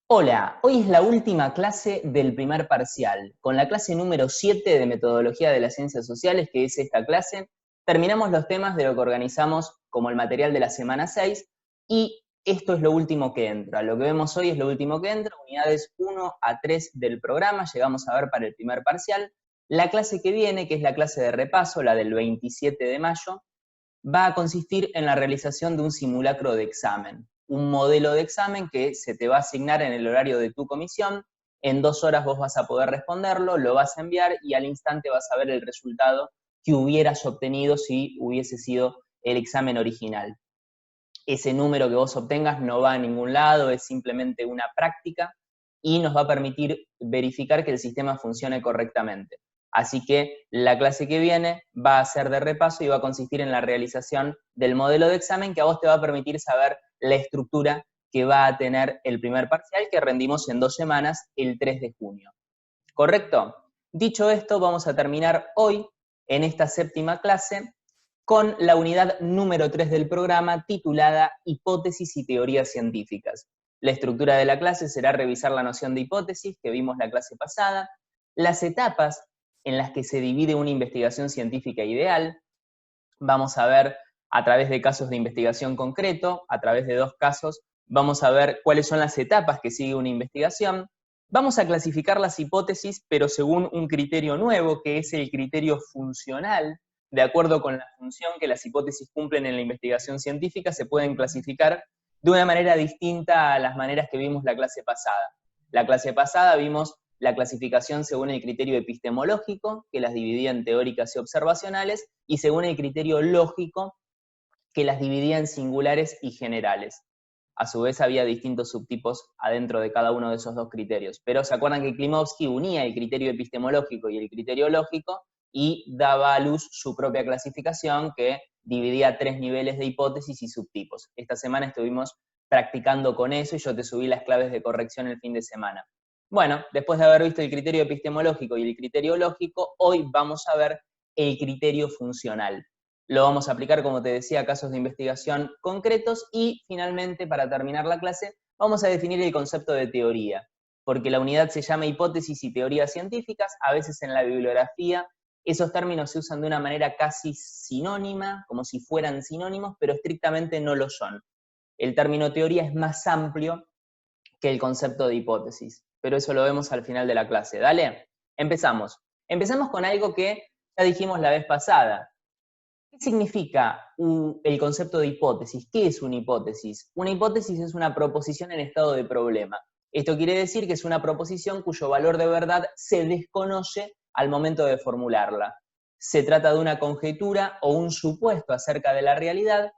Hola, hoy es la última clase del primer parcial. Con la clase número 7 de Metodología de las Ciencias Sociales, que es esta clase, terminamos los temas de lo que organizamos como el material de la semana 6 y esto es lo último que entra. Lo que vemos hoy es lo último que entra, unidades 1 a 3 del programa, llegamos a ver para el primer parcial. La clase que viene, que es la clase de repaso, la del 27 de mayo, va a consistir en la realización de un simulacro de examen, un modelo de examen que se te va a asignar en el horario de tu comisión. En 2 horas vos vas a poder responderlo, lo vas a enviar y al instante vas a ver el resultado que hubieras obtenido si hubiese sido el examen original. Ese número que vos obtengas no va a ningún lado, es simplemente una práctica y nos va a permitir verificar que el sistema funcione correctamente. Así que la clase que viene va a ser de repaso y va a consistir en la realización del modelo de examen que a vos te va a permitir saber la estructura que va a tener el primer parcial que rendimos en 2 semanas, el 3 de junio. ¿Correcto? Dicho esto, vamos a terminar hoy, en esta séptima clase, con la unidad número 3 del programa titulada Hipótesis y Teorías Científicas. La estructura de la clase será revisar la noción de hipótesis que vimos la clase pasada, las etapas en las que se divide una investigación científica ideal. Vamos a ver a través de casos de investigación concreto, a través de 2 casos, vamos a ver cuáles son las etapas que sigue una investigación. Vamos a clasificar las hipótesis, pero según un criterio nuevo, que es el criterio funcional. De acuerdo con la función que las hipótesis cumplen en la investigación científica, se pueden clasificar de una manera distinta a las maneras que vimos la clase pasada. La clase pasada vimos la clasificación según el criterio epistemológico, que las dividía en teóricas y observacionales, y según el criterio lógico, que las dividía en singulares y generales. A su vez había distintos subtipos adentro de cada uno de esos 2 criterios. Pero se acuerdan que Klimovsky unía el criterio epistemológico y el criterio lógico y daba a luz su propia clasificación que dividía 3 niveles de hipótesis y subtipos. Esta semana estuvimos practicando con eso y yo te subí las claves de corrección el fin de semana. Bueno, después de haber visto el criterio epistemológico y el criterio lógico, hoy vamos a ver el criterio funcional. Lo vamos a aplicar, como te decía, a casos de investigación concretos y, finalmente, para terminar la clase, vamos a definir el concepto de teoría, porque la unidad se llama hipótesis y teorías científicas. A veces en la bibliografía esos términos se usan de una manera casi sinónima, como si fueran sinónimos, pero estrictamente no lo son. El término teoría es más amplio que el concepto de hipótesis, pero eso lo vemos al final de la clase. ¿Dale? Empezamos. Empezamos con algo que ya dijimos la vez pasada. ¿Qué significa el concepto de hipótesis? ¿Qué es una hipótesis? Una hipótesis es una proposición en estado de problema. Esto quiere decir que es una proposición cuyo valor de verdad se desconoce al momento de formularla. Se trata de una conjetura o un supuesto acerca de la realidad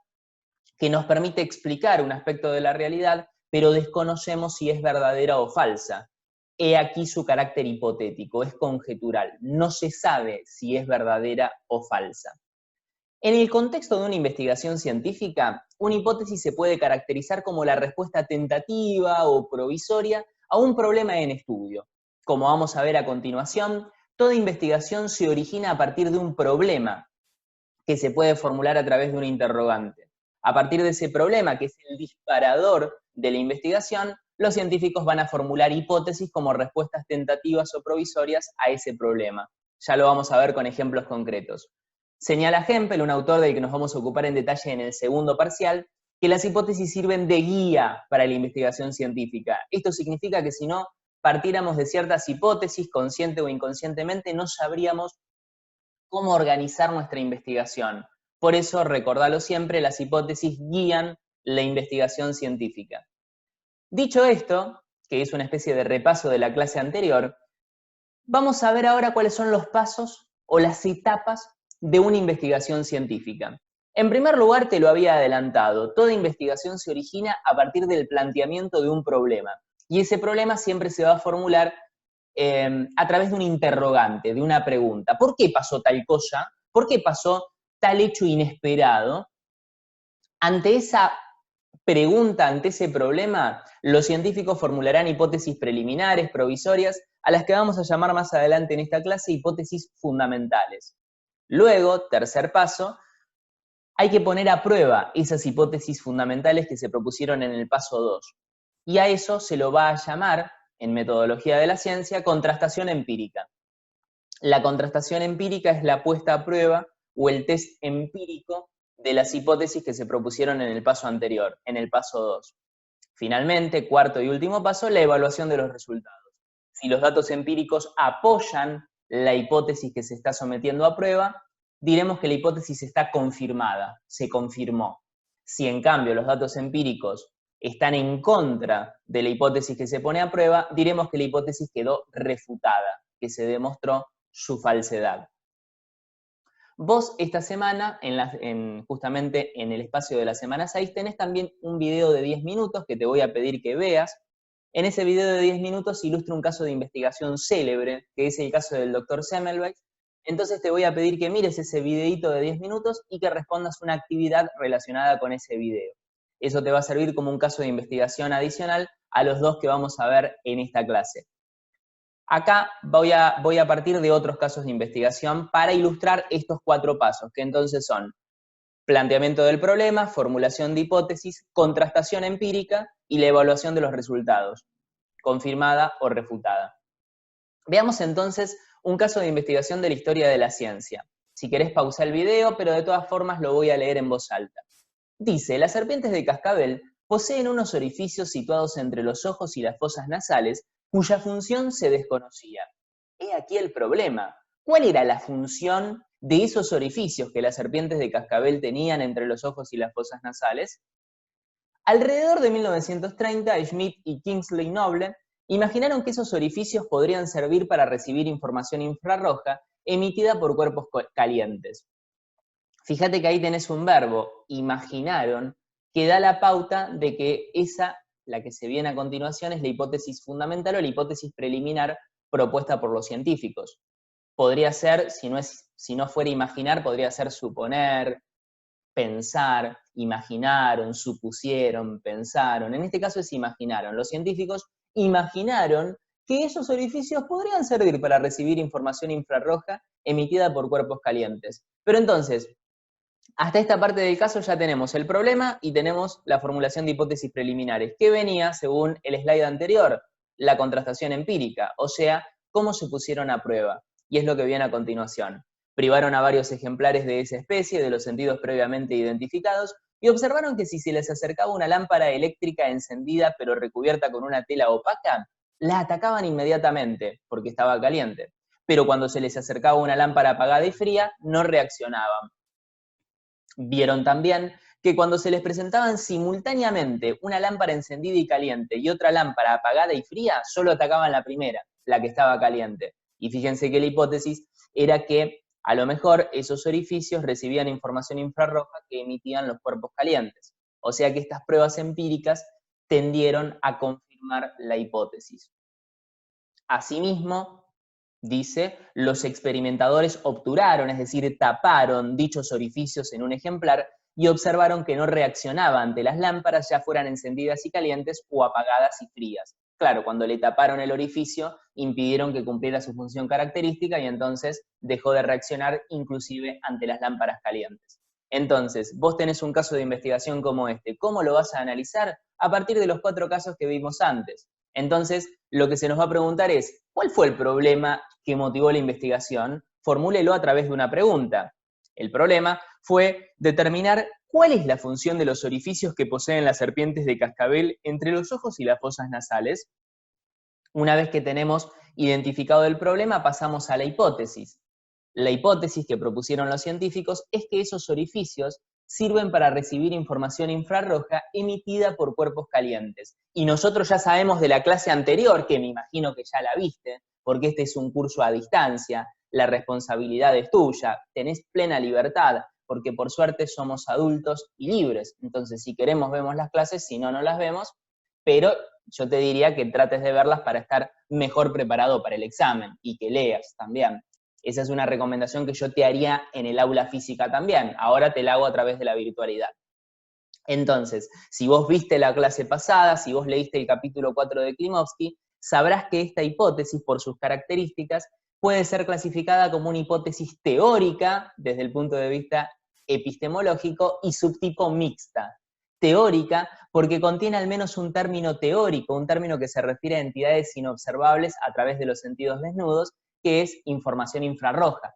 que nos permite explicar un aspecto de la realidad, pero desconocemos si es verdadera o falsa. He aquí su carácter hipotético, es conjetural. No se sabe si es verdadera o falsa. En el contexto de una investigación científica, una hipótesis se puede caracterizar como la respuesta tentativa o provisoria a un problema en estudio. Como vamos a ver a continuación, toda investigación se origina a partir de un problema que se puede formular a través de un interrogante. A partir de ese problema, que es el disparador de la investigación, los científicos van a formular hipótesis como respuestas tentativas o provisorias a ese problema. Ya lo vamos a ver con ejemplos concretos. Señala Hempel, un autor del que nos vamos a ocupar en detalle en el segundo parcial, que las hipótesis sirven de guía para la investigación científica. Esto significa que si no partiéramos de ciertas hipótesis, consciente o inconscientemente, no sabríamos cómo organizar nuestra investigación. Por eso, recordalo siempre, las hipótesis guían la investigación científica. Dicho esto, que es una especie de repaso de la clase anterior, vamos a ver ahora cuáles son los pasos o las etapas de una investigación científica. En primer lugar, te lo había adelantado, toda investigación se origina a partir del planteamiento de un problema. Y ese problema siempre se va a formular a través de un interrogante, de una pregunta. ¿Por qué pasó tal cosa? ¿Por qué pasó tal hecho inesperado? Ante esa pregunta, ante ese problema, los científicos formularán hipótesis preliminares, provisorias, a las que vamos a llamar más adelante en esta clase hipótesis fundamentales. Luego, tercer paso, hay que poner a prueba esas hipótesis fundamentales que se propusieron en el paso 2. y a eso se lo va a llamar, en metodología de la ciencia, contrastación empírica. La contrastación empírica es la puesta a prueba o el test empírico de las hipótesis que se propusieron en el paso anterior, en el paso 2. Finalmente, cuarto y último paso, la evaluación de los resultados. Si los datos empíricos apoyan la hipótesis que se está sometiendo a prueba, diremos que la hipótesis está confirmada, se confirmó. Si en cambio los datos empíricos están en contra de la hipótesis que se pone a prueba, diremos que la hipótesis quedó refutada, que se demostró su falsedad. Vos esta semana, justamente en el espacio de la semana 6, tenés también un video de 10 minutos que te voy a pedir que veas. En ese video de 10 minutos ilustra un caso de investigación célebre, que es el caso del Dr. Semmelweis. Entonces te voy a pedir que mires ese videito de 10 minutos y que respondas una actividad relacionada con ese video. Eso te va a servir como un caso de investigación adicional a los dos que vamos a ver en esta clase. Acá voy a partir de otros casos de investigación para ilustrar estos 4 pasos, que entonces son planteamiento del problema, formulación de hipótesis, contrastación empírica y la evaluación de los resultados, confirmada o refutada. Veamos entonces un caso de investigación de la historia de la ciencia. Si querés pausar el video, pero de todas formas lo voy a leer en voz alta. Dice, las serpientes de cascabel poseen unos orificios situados entre los ojos y las fosas nasales, cuya función se desconocía. He aquí el problema. ¿Cuál era la función de esos orificios que las serpientes de cascabel tenían entre los ojos y las fosas nasales? Alrededor de 1930, Schmidt y Kingsley Noble imaginaron que esos orificios podrían servir para recibir información infrarroja emitida por cuerpos calientes. Fíjate que ahí tenés un verbo, imaginaron, que da la pauta de que la que se viene a continuación, es la hipótesis fundamental o la hipótesis preliminar propuesta por los científicos. Podría ser, si no fuera imaginar, podría ser suponer, pensar, imaginaron, supusieron, pensaron. En este caso es imaginaron. Los científicos imaginaron que esos orificios podrían servir para recibir información infrarroja emitida por cuerpos calientes. Pero entonces, hasta esta parte del caso ya tenemos el problema y tenemos la formulación de hipótesis preliminares, que venía, según el slide anterior, la contrastación empírica, o sea, cómo se pusieron a prueba. Y es lo que viene a continuación. Privaron a varios ejemplares de esa especie de los sentidos previamente identificados y observaron que si se les acercaba una lámpara eléctrica encendida pero recubierta con una tela opaca, la atacaban inmediatamente porque estaba caliente. Pero cuando se les acercaba una lámpara apagada y fría, no reaccionaban. Vieron también que cuando se les presentaban simultáneamente una lámpara encendida y caliente y otra lámpara apagada y fría, solo atacaban la primera, la que estaba caliente. Y fíjense que la hipótesis era que a lo mejor esos orificios recibían información infrarroja que emitían los cuerpos calientes. O sea que estas pruebas empíricas tendieron a confirmar la hipótesis. Asimismo, dice, los experimentadores obturaron, es decir, taparon dichos orificios en un ejemplar y observaron que no reaccionaba ante las lámparas, ya fueran encendidas y calientes o apagadas y frías. Claro, cuando le taparon el orificio, impidieron que cumpliera su función característica y entonces dejó de reaccionar inclusive ante las lámparas calientes. Entonces, vos tenés un caso de investigación como este. ¿Cómo lo vas a analizar? A partir de los 4 casos que vimos antes. Entonces, lo que se nos va a preguntar es, ¿cuál fue el problema que motivó la investigación? Formúlelo a través de una pregunta. El problema fue determinar cuál es la función de los orificios que poseen las serpientes de cascabel entre los ojos y las fosas nasales. Una vez que tenemos identificado el problema, pasamos a la hipótesis. La hipótesis que propusieron los científicos es que esos orificios sirven para recibir información infrarroja emitida por cuerpos calientes. Y nosotros ya sabemos de la clase anterior, que me imagino que ya la viste, porque este es un curso a distancia, la responsabilidad es tuya, tenés plena libertad, porque por suerte somos adultos y libres. Entonces, si queremos vemos las clases, si no, no las vemos, pero yo te diría que trates de verlas para estar mejor preparado para el examen y que leas también. Esa es una recomendación que yo te haría en el aula física también. Ahora te la hago a través de la virtualidad. Entonces, si vos viste la clase pasada, si vos leíste el capítulo 4 de Klimovsky, sabrás que esta hipótesis, por sus características, puede ser clasificada como una hipótesis teórica desde el punto de vista epistemológico y subtipo mixta. teórica porque contiene al menos un término teórico, un término que se refiere a entidades inobservables a través de los sentidos desnudos, que es información infrarroja.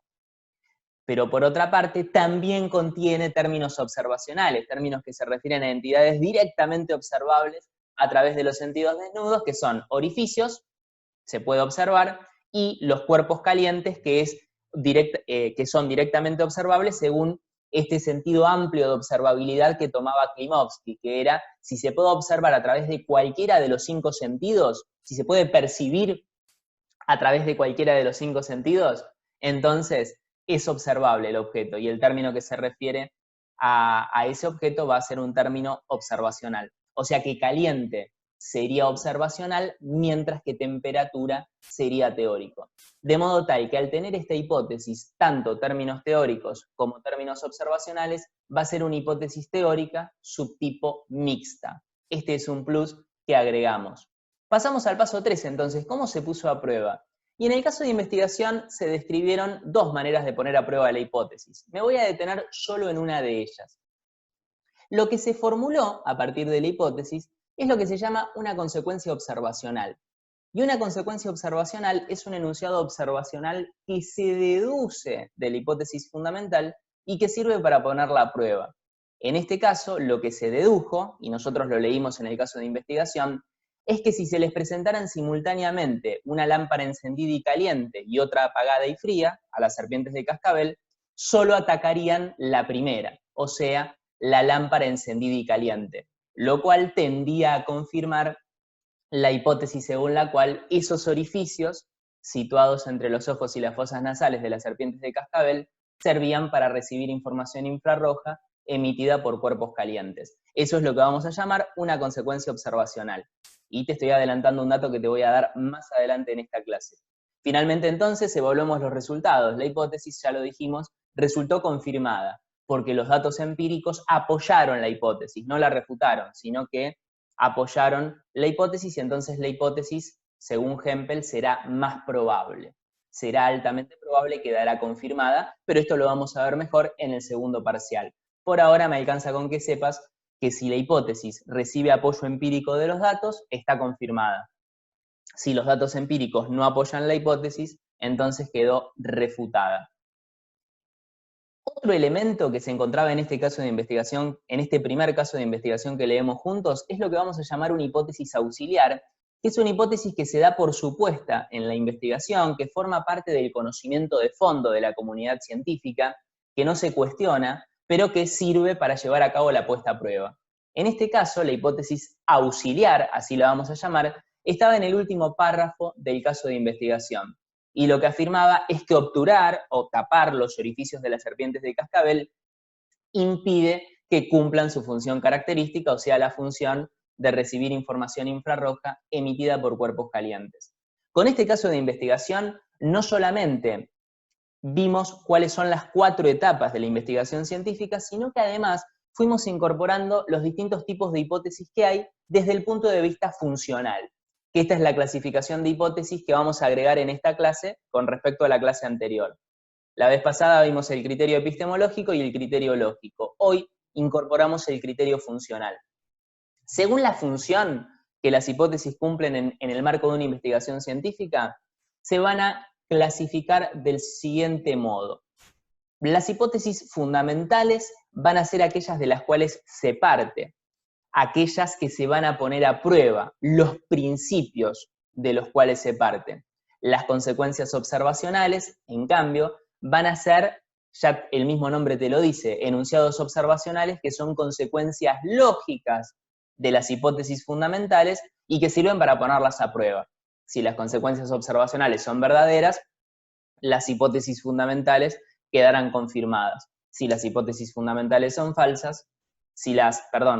Pero por otra parte, también contiene términos observacionales, términos que se refieren a entidades directamente observables a través de los sentidos desnudos, que son orificios, se puede observar, y los cuerpos calientes, que son directamente observables según este sentido amplio de observabilidad que tomaba Klimovsky, que era si se puede observar a través de cualquiera de los 5 sentidos, si se puede percibir a través de cualquiera de los 5 sentidos, entonces es observable el objeto, y el término que se refiere a ese objeto va a ser un término observacional. O sea que caliente sería observacional, mientras que temperatura sería teórico. De modo tal que al tener esta hipótesis, tanto términos teóricos como términos observacionales, va a ser una hipótesis teórica subtipo mixta. Este es un plus que agregamos. Pasamos al paso 3, entonces, ¿cómo se puso a prueba? Y en el caso de investigación se describieron 2 maneras de poner a prueba la hipótesis. Me voy a detener solo en una de ellas. Lo que se formuló a partir de la hipótesis es lo que se llama una consecuencia observacional. Y una consecuencia observacional es un enunciado observacional que se deduce de la hipótesis fundamental y que sirve para ponerla a prueba. En este caso, lo que se dedujo, y nosotros lo leímos en el caso de investigación, es que si se les presentaran simultáneamente una lámpara encendida y caliente y otra apagada y fría a las serpientes de cascabel, solo atacarían la primera, o sea, la lámpara encendida y caliente, lo cual tendía a confirmar la hipótesis según la cual esos orificios, situados entre los ojos y las fosas nasales de las serpientes de cascabel, servían para recibir información infrarroja emitida por cuerpos calientes. Eso es lo que vamos a llamar una consecuencia observacional. Y te estoy adelantando un dato que te voy a dar más adelante en esta clase. Finalmente, entonces, evaluamos los resultados. La hipótesis, ya lo dijimos, resultó confirmada, porque los datos empíricos apoyaron la hipótesis, no la refutaron, sino que apoyaron la hipótesis, y entonces la hipótesis, según Hempel, será más probable. Será altamente probable, quedará confirmada, pero esto lo vamos a ver mejor en el segundo parcial. Por ahora me alcanza con que sepas que si la hipótesis recibe apoyo empírico de los datos, está confirmada. Si los datos empíricos no apoyan la hipótesis, entonces quedó refutada. Otro elemento que se encontraba en este caso de investigación, en este primer caso de investigación que leemos juntos, es lo que vamos a llamar una hipótesis auxiliar, que es una hipótesis que se da por supuesta en la investigación, que forma parte del conocimiento de fondo de la comunidad científica, que no se cuestiona, pero que sirve para llevar a cabo la puesta a prueba. En este caso, la hipótesis auxiliar, así la vamos a llamar, estaba en el último párrafo del caso de investigación. Y lo que afirmaba es que obturar o tapar los orificios de las serpientes de cascabel impide que cumplan su función característica, o sea, la función de recibir información infrarroja emitida por cuerpos calientes. Con este caso de investigación, no solamente vimos cuáles son las 4 etapas de la investigación científica, sino que además fuimos incorporando los distintos tipos de hipótesis que hay desde el punto de vista funcional. Que esta es la clasificación de hipótesis que vamos a agregar en esta clase con respecto a la clase anterior. La vez pasada vimos el criterio epistemológico y el criterio lógico. Hoy incorporamos el criterio funcional. Según la función que las hipótesis cumplen en el marco de una investigación científica, se van a clasificar del siguiente modo. Las hipótesis fundamentales van a ser aquellas de las cuales se parte, aquellas que se van a poner a prueba, los principios de los cuales se parten. Las consecuencias observacionales, en cambio, van a ser, ya el mismo nombre te lo dice, enunciados observacionales, que son consecuencias lógicas de las hipótesis fundamentales y que sirven para ponerlas a prueba. Si las consecuencias observacionales son verdaderas, las hipótesis fundamentales quedarán confirmadas. Si las hipótesis fundamentales son falsas,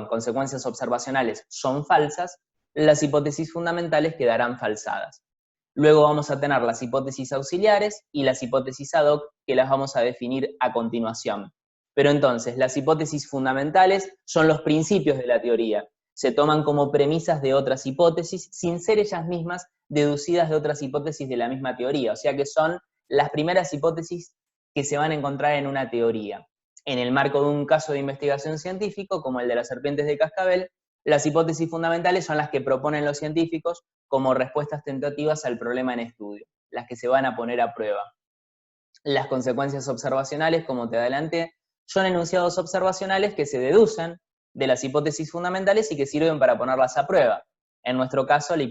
consecuencias observacionales son falsas, las hipótesis fundamentales quedarán falsadas. Luego vamos a tener las hipótesis auxiliares y las hipótesis ad hoc, que las vamos a definir a continuación. Pero entonces, las hipótesis fundamentales son los principios de la teoría. Se toman como premisas de otras hipótesis sin ser ellas mismas deducidas de otras hipótesis de la misma teoría. O sea que son las primeras hipótesis que se van a encontrar en una teoría. En el marco de un caso de investigación científico, como el de las serpientes de cascabel, las hipótesis fundamentales son las que proponen los científicos como respuestas tentativas al problema en estudio, las que se van a poner a prueba. Las consecuencias observacionales, como te adelanté, son enunciados observacionales que se deducen de las hipótesis fundamentales y que sirven para ponerlas a prueba. En nuestro caso, la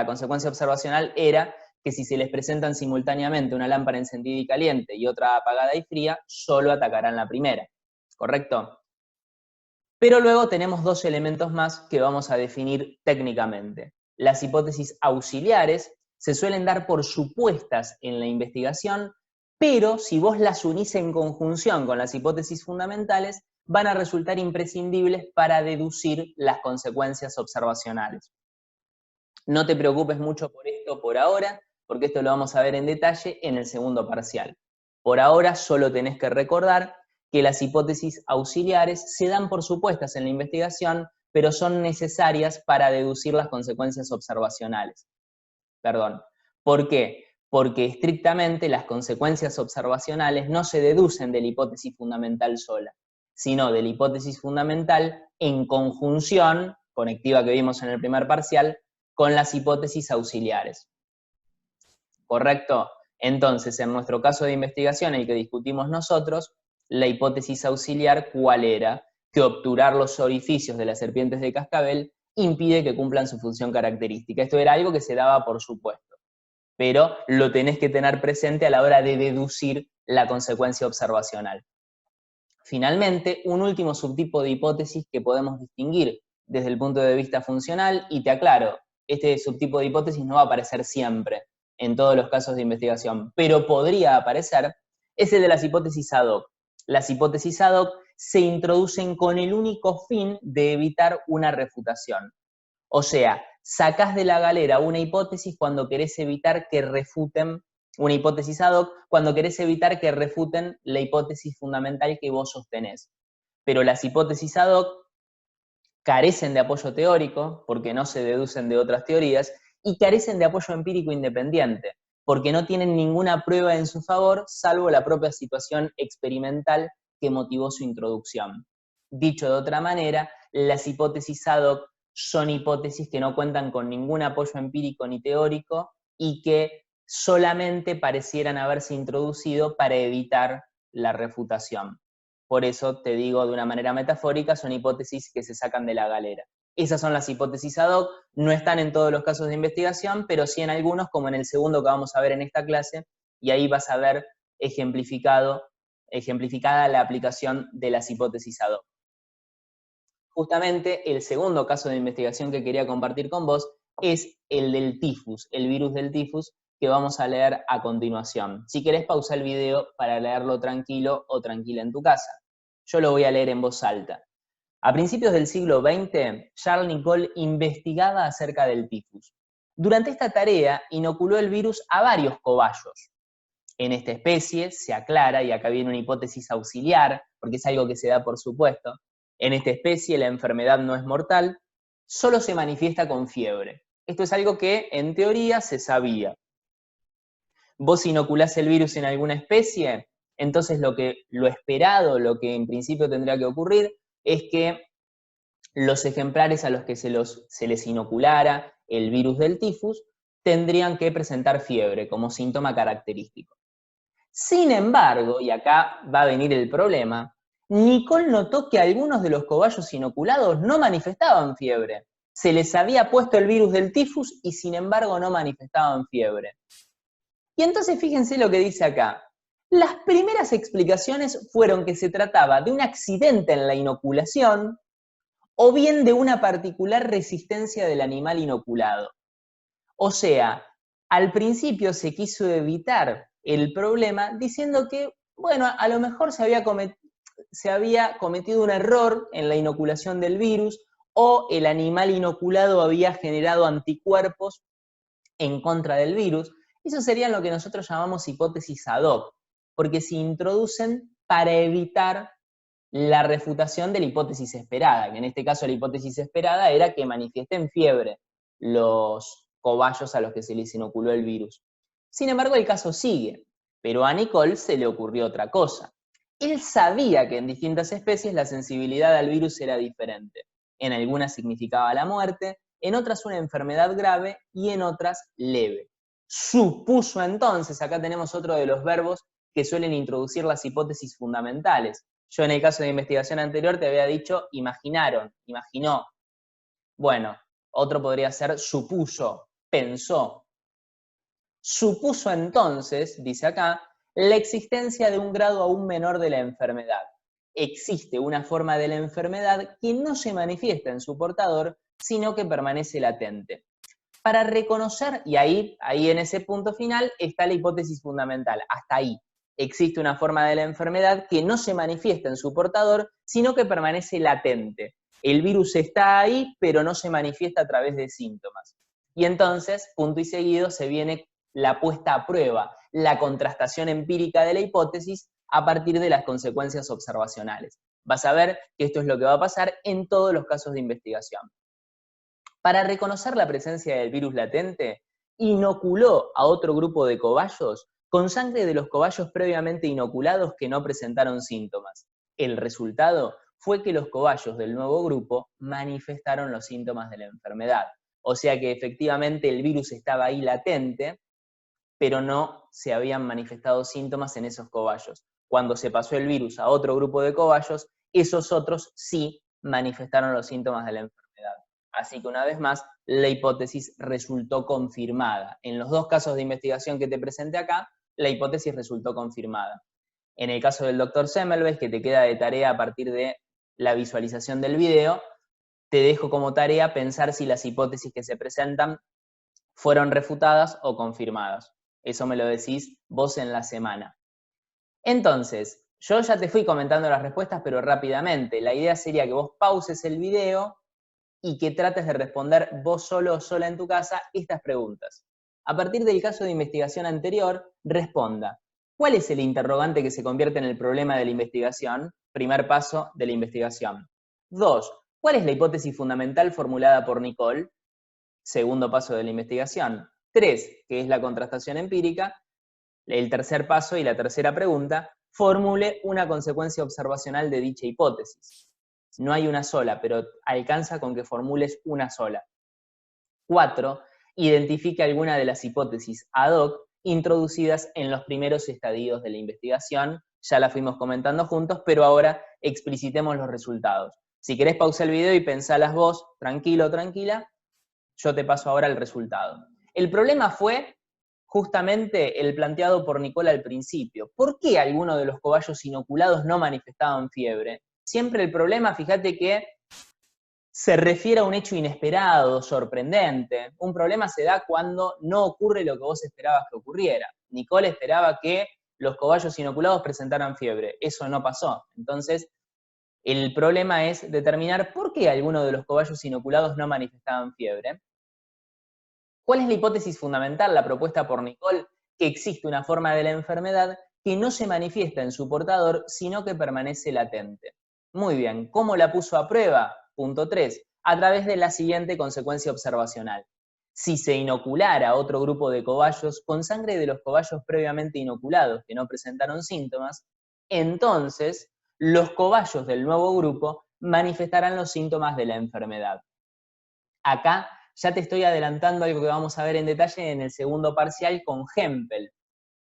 consecuencia observacional era que si se les presentan simultáneamente una lámpara encendida y caliente y otra apagada y fría, solo atacarán la primera, ¿correcto? Pero luego tenemos dos elementos más que vamos a definir técnicamente. Las hipótesis auxiliares se suelen dar por supuestas en la investigación, pero si vos las unís en conjunción con las hipótesis fundamentales, van a resultar imprescindibles para deducir las consecuencias observacionales. No te preocupes mucho por esto por ahora, porque esto lo vamos a ver en detalle en el segundo parcial. Por ahora solo tenés que recordar que las hipótesis auxiliares se dan por supuestas en la investigación, pero son necesarias para deducir las consecuencias observacionales. ¿Por qué? Porque estrictamente las consecuencias observacionales no se deducen de la hipótesis fundamental sola, sino de la hipótesis fundamental en conjunción, conectiva que vimos en el primer parcial, con las hipótesis auxiliares. ¿Correcto? Entonces, en nuestro caso de investigación, el que discutimos nosotros, la hipótesis auxiliar, ¿cuál era? Que obturar los orificios de las serpientes de cascabel impide que cumplan su función característica. Esto era algo que se daba por supuesto, pero lo tenés que tener presente a la hora de deducir la consecuencia observacional. Finalmente, un último subtipo de hipótesis que podemos distinguir desde el punto de vista funcional, y te aclaro, este subtipo de hipótesis no va a aparecer siempre en todos los casos de investigación, pero podría aparecer, es el de las hipótesis ad hoc. Las hipótesis ad hoc se introducen con el único fin de evitar una refutación. O sea, sacás de la galera una hipótesis cuando querés evitar que refuten, una hipótesis ad hoc, cuando querés evitar que refuten la hipótesis fundamental que vos sostenés. Pero las hipótesis ad hoc carecen de apoyo teórico, porque no se deducen de otras teorías, y carecen de apoyo empírico independiente, porque no tienen ninguna prueba en su favor, salvo la propia situación experimental que motivó su introducción. Dicho de otra manera, las hipótesis ad hoc son hipótesis que no cuentan con ningún apoyo empírico ni teórico y que solamente parecieran haberse introducido para evitar la refutación. Por eso te digo de una manera metafórica, son hipótesis que se sacan de la galera. Esas son las hipótesis ad hoc, no están en todos los casos de investigación, pero sí en algunos, como en el segundo que vamos a ver en esta clase, y ahí vas a ver ejemplificada la aplicación de las hipótesis ad hoc. Justamente el segundo caso de investigación que quería compartir con vos es el del tifus, el virus del tifus, que vamos a leer a continuación. Si querés, pausa el video para leerlo tranquilo o tranquila en tu casa. Yo lo voy a leer en voz alta. A principios del siglo XX, Charles Nicoll investigaba acerca del tifus. Durante esta tarea, inoculó el virus a varios cobayos. En esta especie, se aclara, y acá viene una hipótesis auxiliar, porque es algo que se da por supuesto, en esta especie la enfermedad no es mortal, solo se manifiesta con fiebre. Esto es algo que en teoría se sabía. Vos inoculás el virus en alguna especie, entonces lo esperado, lo que en principio tendría que ocurrir, es que los ejemplares a los que se les inoculara el virus del tifus tendrían que presentar fiebre como síntoma característico. Sin embargo, y acá va a venir el problema, Nicoll notó que algunos de los cobayos inoculados no manifestaban fiebre. Se les había puesto el virus del tifus y sin embargo no manifestaban fiebre. Y entonces fíjense lo que dice acá. Las primeras explicaciones fueron que se trataba de un accidente en la inoculación o bien de una particular resistencia del animal inoculado. O sea, al principio se quiso evitar el problema diciendo que, bueno, a lo mejor se había cometido un error en la inoculación del virus o el animal inoculado había generado anticuerpos en contra del virus. Eso sería lo que nosotros llamamos hipótesis ad hoc, porque se introducen para evitar la refutación de la hipótesis esperada, que en este caso la hipótesis esperada era que manifiesten fiebre los cobayos a los que se les inoculó el virus. Sin embargo, el caso sigue. Pero a Nicole se le ocurrió otra cosa. Él sabía que en distintas especies la sensibilidad al virus era diferente. En algunas significaba la muerte, en otras una enfermedad grave y en otras leve. Supuso entonces, acá tenemos otro de los verbos que suelen introducir las hipótesis fundamentales. Yo en el caso de investigación anterior te había dicho imaginaron, imaginó. Bueno, otro podría ser supuso, pensó. Supuso entonces, dice acá, la existencia de un grado aún menor de la enfermedad. Existe una forma de la enfermedad que no se manifiesta en su portador, sino que permanece latente. Para reconocer, y ahí en ese punto final está la hipótesis fundamental, hasta ahí. Existe una forma de la enfermedad que no se manifiesta en su portador, sino que permanece latente. El virus está ahí, pero no se manifiesta a través de síntomas. Y entonces, punto y seguido, se viene la puesta a prueba, la contrastación empírica de la hipótesis a partir de las consecuencias observacionales. Vas a ver que esto es lo que va a pasar en todos los casos de investigación. Para reconocer la presencia del virus latente, inoculó a otro grupo de cobayos con sangre de los cobayos previamente inoculados que no presentaron síntomas. El resultado fue que los cobayos del nuevo grupo manifestaron los síntomas de la enfermedad. O sea que efectivamente el virus estaba ahí latente, pero no se habían manifestado síntomas en esos cobayos. Cuando se pasó el virus a otro grupo de cobayos, esos otros sí manifestaron los síntomas de la enfermedad. Así que una vez más, la hipótesis resultó confirmada. En los dos casos de investigación que te presenté acá, la hipótesis resultó confirmada. En el caso del doctor Semmelweis, que te queda de tarea a partir de la visualización del video, te dejo como tarea pensar si las hipótesis que se presentan fueron refutadas o confirmadas. Eso me lo decís vos en la semana. Entonces, yo ya te fui comentando las respuestas, pero rápidamente. La idea sería que vos pauses el video y que trates de responder vos solo o sola en tu casa estas preguntas. A partir del caso de investigación anterior, responda: ¿cuál es el interrogante que se convierte en el problema de la investigación? Primer paso de la investigación. 2. ¿Cuál es la hipótesis fundamental formulada por Nicole? Segundo paso de la investigación. 3, que es la contrastación empírica. El tercer paso y la tercera pregunta: formule una consecuencia observacional de dicha hipótesis. No hay una sola, pero alcanza con que formules una sola. 4, identifique alguna de las hipótesis ad hoc introducidas en los primeros estadios de la investigación. Ya la fuimos comentando juntos, pero ahora explicitemos los resultados. Si querés, pausa el video y pensalas vos, tranquilo o tranquila. Yo te paso ahora el resultado. El problema fue justamente el planteado por Nicole al principio. ¿Por qué algunos de los cobayos inoculados no manifestaban fiebre? Siempre el problema, fíjate que se refiere a un hecho inesperado, sorprendente. Un problema se da cuando no ocurre lo que vos esperabas que ocurriera. Nicole esperaba que los cobayos inoculados presentaran fiebre. Eso no pasó. Entonces, el problema es determinar por qué algunos de los cobayos inoculados no manifestaban fiebre. ¿Cuál es la hipótesis fundamental, la propuesta por Nicole? Que existe una forma de la enfermedad que no se manifiesta en su portador, sino que permanece latente. Muy bien, ¿cómo la puso a prueba? Punto 3, a través de la siguiente consecuencia observacional. Si se inoculara a otro grupo de cobayos con sangre de los cobayos previamente inoculados que no presentaron síntomas, entonces los cobayos del nuevo grupo manifestarán los síntomas de la enfermedad. Acá ya te estoy adelantando algo que vamos a ver en detalle en el segundo parcial con Hempel,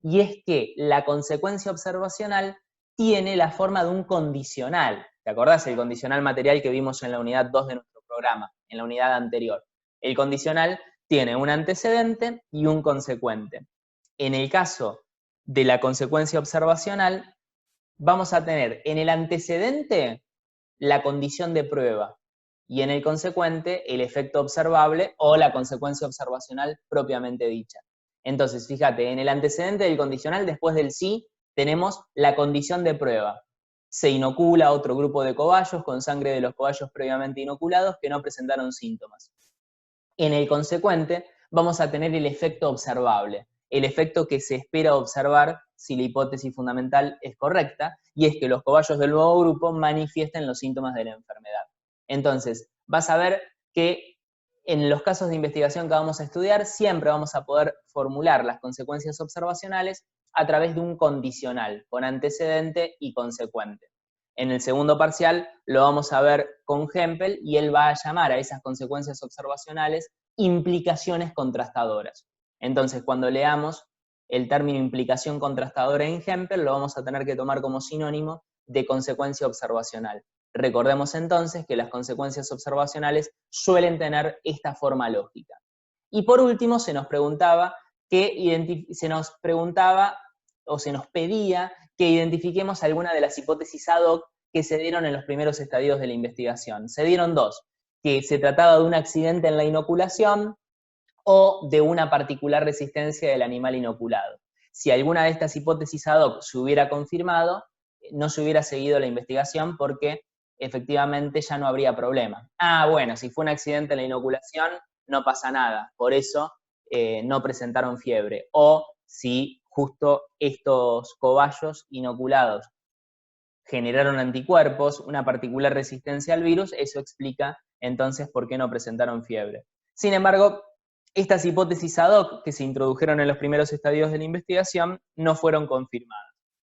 y es que la consecuencia observacional tiene la forma de un condicional. ¿Te acordás? El condicional material que vimos en la unidad 2 de nuestro programa, en la unidad anterior. El condicional tiene un antecedente y un consecuente. En el caso de la consecuencia observacional, vamos a tener en el antecedente la condición de prueba y en el consecuente el efecto observable o la consecuencia observacional propiamente dicha. Entonces, fíjate, en el antecedente del condicional, después del sí, tenemos la condición de prueba. Se inocula a otro grupo de cobayos con sangre de los cobayos previamente inoculados que no presentaron síntomas. En el consecuente, vamos a tener el efecto observable, el efecto que se espera observar si la hipótesis fundamental es correcta, y es que los cobayos del nuevo grupo manifiesten los síntomas de la enfermedad. Entonces, vas a ver que en los casos de investigación que vamos a estudiar, siempre vamos a poder formular las consecuencias observacionales a través de un condicional, con antecedente y consecuente. En el segundo parcial lo vamos a ver con Hempel y él va a llamar a esas consecuencias observacionales implicaciones contrastadoras. Entonces, cuando leamos el término implicación contrastadora en Hempel, lo vamos a tener que tomar como sinónimo de consecuencia observacional. Recordemos entonces que las consecuencias observacionales suelen tener esta forma lógica. Y por último, se nos pedía que identifiquemos alguna de las hipótesis ad hoc que se dieron en los primeros estadios de la investigación. Se dieron dos, que se trataba de un accidente en la inoculación o de una particular resistencia del animal inoculado. Si alguna de estas hipótesis ad hoc se hubiera confirmado, no se hubiera seguido la investigación porque efectivamente ya no habría problema. Bueno, si fue un accidente en la inoculación, no pasa nada, por eso no presentaron fiebre. O si justo estos cobayos inoculados generaron anticuerpos, una particular resistencia al virus, eso explica entonces por qué no presentaron fiebre. Sin embargo, estas hipótesis ad hoc que se introdujeron en los primeros estadios de la investigación no fueron confirmadas.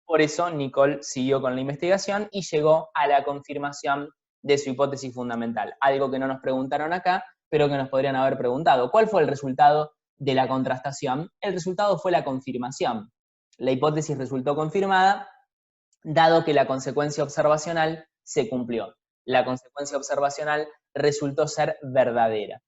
Por eso Nicole siguió con la investigación y llegó a la confirmación de su hipótesis fundamental, algo que no nos preguntaron acá, pero que nos podrían haber preguntado. ¿Cuál fue el resultado de la contrastación? El resultado fue la confirmación. La hipótesis resultó confirmada, dado que la consecuencia observacional se cumplió. La consecuencia observacional resultó ser verdadera.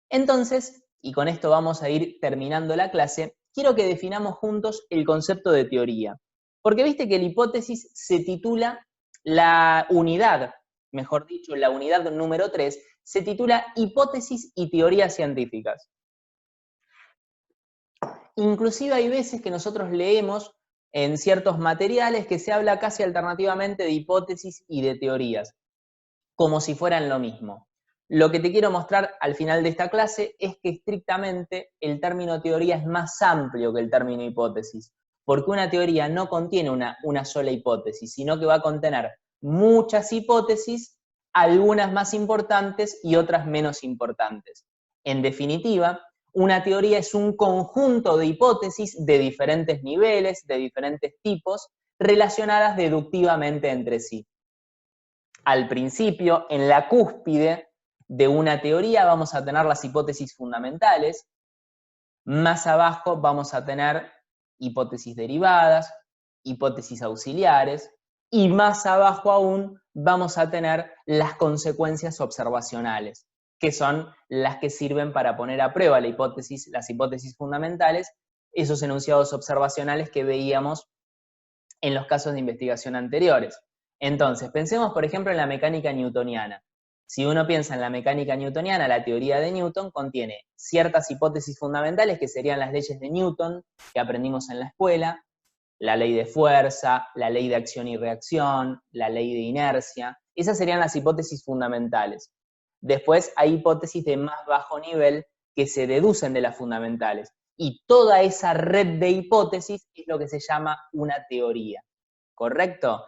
Entonces, y con esto vamos a ir terminando la clase, quiero que definamos juntos el concepto de teoría. Porque viste que la hipótesis se titula la unidad, mejor dicho, la unidad número 3, se titula Hipótesis y Teorías Científicas. Inclusive hay veces que nosotros leemos en ciertos materiales que se habla casi alternativamente de hipótesis y de teorías, como si fueran lo mismo. Lo que te quiero mostrar al final de esta clase es que estrictamente el término teoría es más amplio que el término hipótesis, porque una teoría no contiene una sola hipótesis, sino que va a contener muchas hipótesis, algunas más importantes y otras menos importantes. En definitiva, una teoría es un conjunto de hipótesis de diferentes niveles, de diferentes tipos, relacionadas deductivamente entre sí. Al principio, en la cúspide de una teoría vamos a tener las hipótesis fundamentales, más abajo vamos a tener hipótesis derivadas, hipótesis auxiliares, y más abajo aún vamos a tener las consecuencias observacionales, que son las que sirven para poner a prueba las hipótesis fundamentales, esos enunciados observacionales que veíamos en los casos de investigación anteriores. Entonces, pensemos por ejemplo en la mecánica newtoniana. Si uno piensa en la mecánica newtoniana, la teoría de Newton contiene ciertas hipótesis fundamentales que serían las leyes de Newton que aprendimos en la escuela, la ley de fuerza, la ley de acción y reacción, la ley de inercia. Esas serían las hipótesis fundamentales. Después hay hipótesis de más bajo nivel que se deducen de las fundamentales. Y toda esa red de hipótesis es lo que se llama una teoría. ¿Correcto?